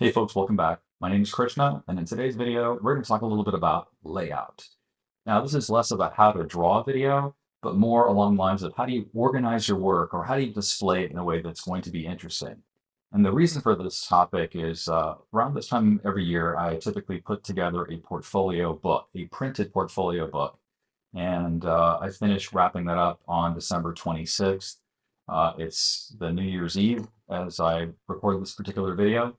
Hey folks, welcome back. My name is Krishna, and in today's video, we're going to talk a little bit about layout. Now, this is less about how to draw a video, but more along the lines of how do you organize your work or how do you display it in a way that's going to be interesting. And the reason for this topic is around this time every year, I typically put together a portfolio book, a printed portfolio book. And I finished wrapping that up on December 26th. It's the New Year's Eve as I record this particular video.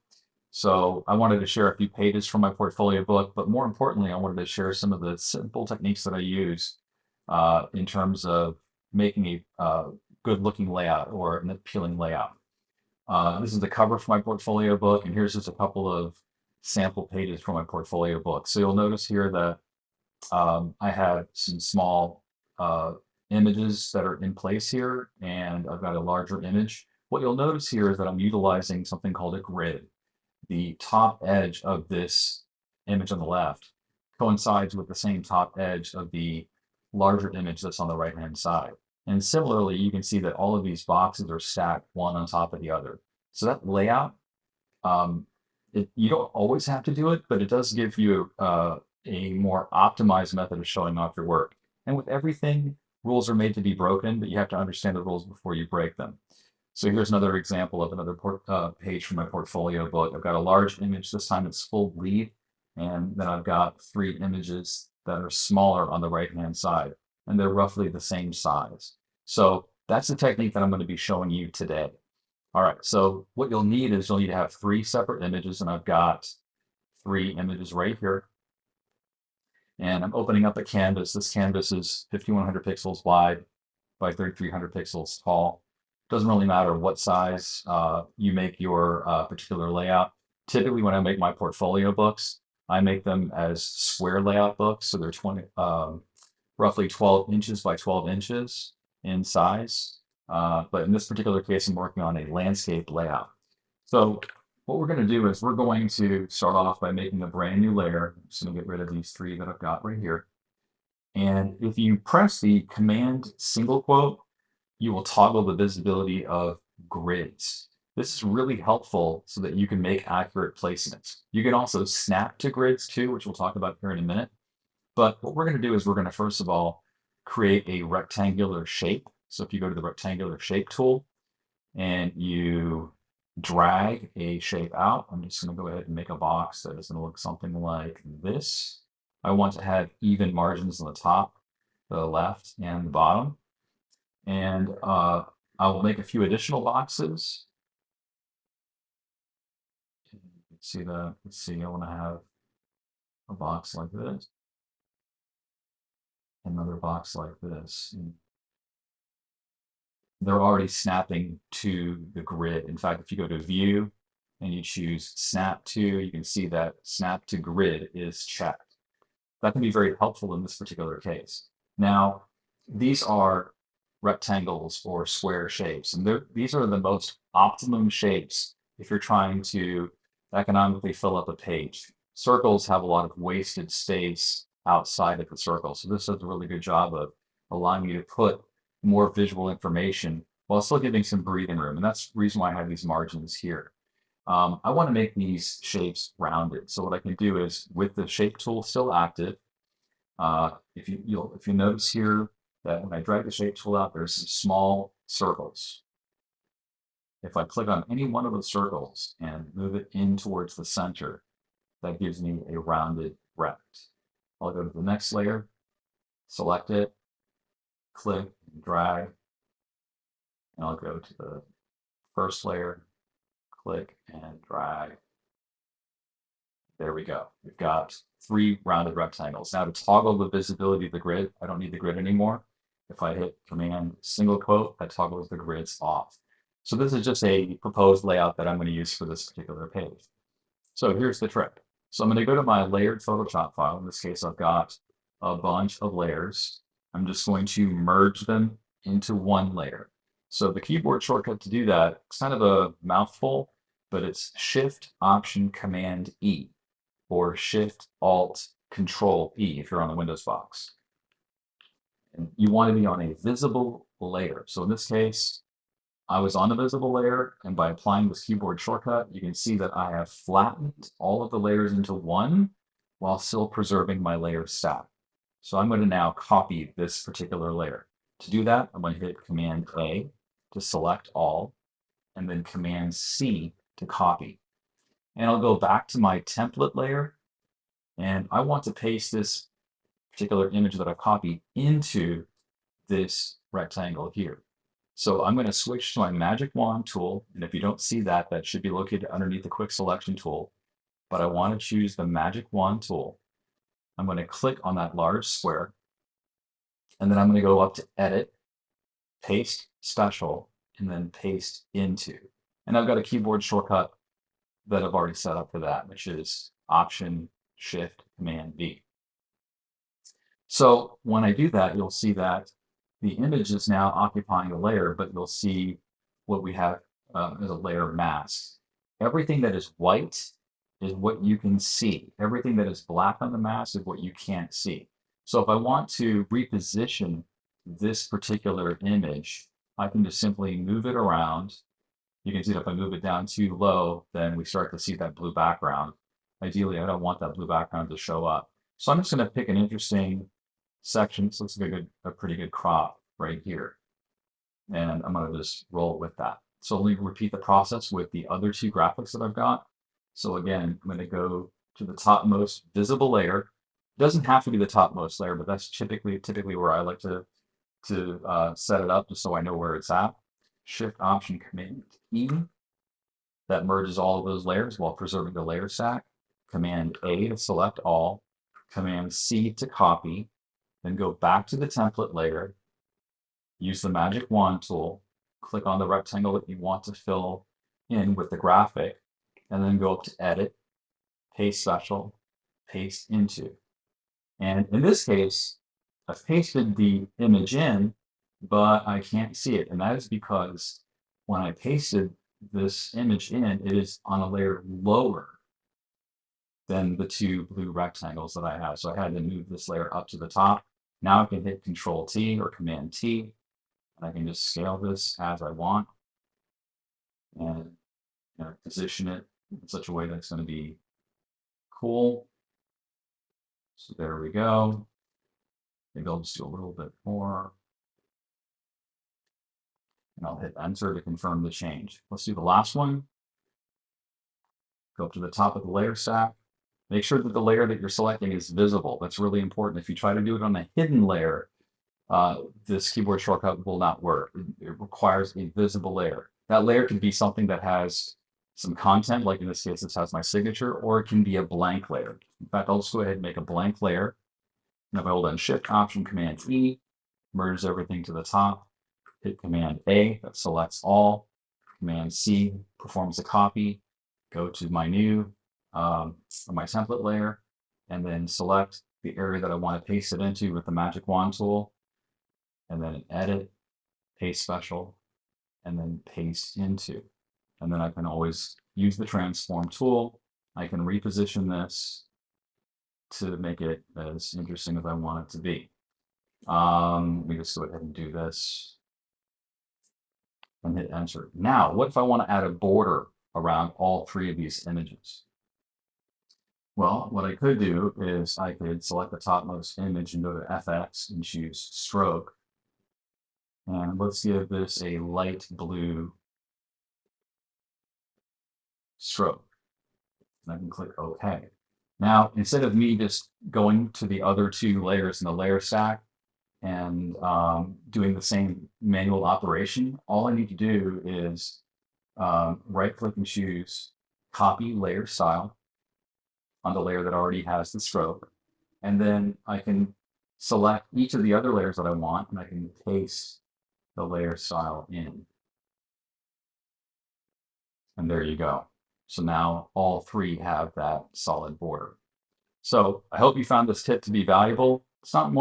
So I wanted to share a few pages from my portfolio book, but more importantly, I wanted to share some of the simple techniques that I use in terms of making a good looking layout or an appealing layout. This is the cover for my portfolio book, and here's just a couple of sample pages from my portfolio book. So you'll notice here that I have some small images that are in place here, and I've got a larger image. What you'll notice here is that I'm utilizing something called a grid. The top edge of this image on the left coincides with the same top edge of the larger image that's on the right-hand side. And similarly, you can see that all of these boxes are stacked one on top of the other. So that layout, um, you don't always have to do it, but it does give you a more optimized method of showing off your work. And with everything, rules are made to be broken, but you have to understand the rules before you break them. So here's another example of another page from my portfolio book. I've got a large image, this time it's full bleed, and then I've got three images that are smaller on the right-hand side, and they're roughly the same size. So that's the technique that I'm going to be showing you today. All right, so what you'll need is you'll need to have three separate images, and I've got three images right here. And I'm opening up a canvas. This canvas is 5100 pixels wide by 3300 pixels tall. Doesn't really matter what size you make your particular layout. Typically, when I make my portfolio books, I make them as square layout books, so they're roughly 12 inches by 12 inches in size. But in this particular case, I'm working on a landscape layout. So what we're going to do is we're going to start off by making a brand new layer. I'm just going to get rid of these three that I've got right here. And if you press the Command single quote, you will toggle the visibility of grids. This is really helpful so that you can make accurate placements. You can also snap to grids too, which we'll talk about here in a minute. But what we're going to do is we're going to first of all create a rectangular shape. So if you go to the rectangular shape tool and you drag a shape out, I'm just going to go ahead and make a box that is going to look something like this. I want to have even margins on the top, the left, and the bottom. And I will make a few additional boxes. See that? Let's see, I want to have a box like this, another box like this. And they're already snapping to the grid. In fact, if you go to View and you choose Snap to, you can see that Snap to Grid is checked. That can be very helpful in this particular case. Now, these are rectangles or square shapes, and these are the most optimum shapes if you're trying to economically fill up a page. Circles have a lot of wasted space outside of the circle, so this does a really good job of allowing you to put more visual information while still giving some breathing room, and that's the reason why I have these margins here. I want to make these shapes rounded. So what I can do is, with the shape tool still active, if you notice here that when I drag the shape tool out, there's some small circles. If I click on any one of those circles and move it in towards the center, that gives me a rounded rect. I'll go to the next layer, select it, click, and drag, and I'll go to the first layer, click, and drag. There we go. We've got three rounded rectangles. Now to toggle the visibility of the grid, I don't need the grid anymore. If I hit Command single quote, that toggles the grids off. So this is just a proposed layout that I'm going to use for this particular page. So here's the trick. So I'm going to go to my layered Photoshop file. In this case, I've got a bunch of layers. I'm just going to merge them into one layer. So the keyboard shortcut to do that, it's kind of a mouthful, but it's Shift Option Command E or Shift Alt Control E if you're on the Windows box. And you want to be on a visible layer. So in this case, I was on the visible layer, and by applying this keyboard shortcut, you can see that I have flattened all of the layers into one while still preserving my layer stack. So I'm going to now copy this particular layer. To do that, I'm going to hit Command A to select all, and then Command C to copy. And I'll go back to my template layer, and I want to paste this particular image that I copied into this rectangle here. So I'm going to switch to my magic wand tool, and if you don't see that, that should be located underneath the quick selection tool. But I want to choose the magic wand tool. I'm going to click on that large square, and then I'm going to go up to Edit, Paste Special, and then Paste Into. And I've got a keyboard shortcut that I've already set up for that, which is Option Shift Command V. So when I do that, you'll see that the image is now occupying the layer, but you'll see what we have as a layer mask. Everything that is white is what you can see. Everything that is black on the mask is what you can't see. So if I want to reposition this particular image, I can just simply move it around. You can see that if I move it down too low, then we start to see that blue background. Ideally, I don't want that blue background to show up. So I'm just going to pick an interesting section. This looks like a pretty good crop right here. And I'm going to just roll with that. So let me repeat the process with the other two graphics that I've got. So again, I'm going to go to the topmost visible layer. It doesn't have to be the topmost layer, but that's typically where I like to set it up just so I know where it's at. Shift Option Command E. That merges all of those layers while preserving the layer stack. Command A to select all. Command C to copy. Then go back to the template layer. Use the magic wand tool. Click on the rectangle that you want to fill in with the graphic. And then go up to Edit, Paste Special, Paste Into. And in this case, I've pasted the image in, but I can't see it. And that is because when I pasted this image in, it is on a layer lower than the two blue rectangles that I have. So I had to move this layer up to the top. Now I can hit Control T or Command T, and I can just scale this as I want and position it in such a way that's going to be cool. So there we go. Maybe I'll just do a little bit more. And I'll hit Enter to confirm the change. Let's do the last one. Go up to the top of the layer stack. Make sure that the layer that you're selecting is visible. That's really important. If you try to do it on a hidden layer, this keyboard shortcut will not work. It requires a visible layer. That layer can be something that has some content, like in this case, this has my signature, or it can be a blank layer. In fact, I'll just go ahead and make a blank layer. And if I hold down Shift Option Command E, merge everything to the top, hit Command A, that selects all. Command C performs a copy. Go to my new, my template layer, and then select the area that I want to paste it into with the magic wand tool. And then Edit, Paste Special, and then Paste Into. And then I can always use the transform tool. I can reposition this to make it as interesting as I want it to be. Let me just go ahead and do this and hit Enter. Now, what if I want to add a border around all three of these images? Well, what I could do is I could select the topmost image and go to FX and choose Stroke. And let's give this a light blue stroke. And I can click OK. Now, instead of me just going to the other two layers in the layer stack and doing the same manual operation, all I need to do is right-click and choose Copy Layer Style on the layer that already has the stroke. And then I can select each of the other layers that I want, and I can paste the layer style in. And there you go. So now all three have that solid border. So I hope you found this tip to be valuable. It's not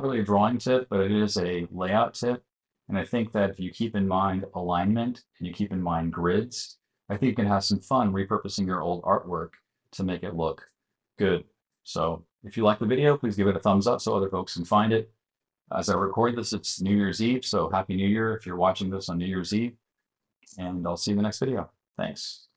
really a drawing tip, but it is a layout tip. And I think that if you keep in mind alignment and you keep in mind grids, I think you can have some fun repurposing your old artwork to make it look good. So if you like the video, please give it a thumbs up so other folks can find it. As I record this, it's New Year's Eve, so Happy New Year if you're watching this on New Year's Eve. and I'll see you in the next video. Thanks.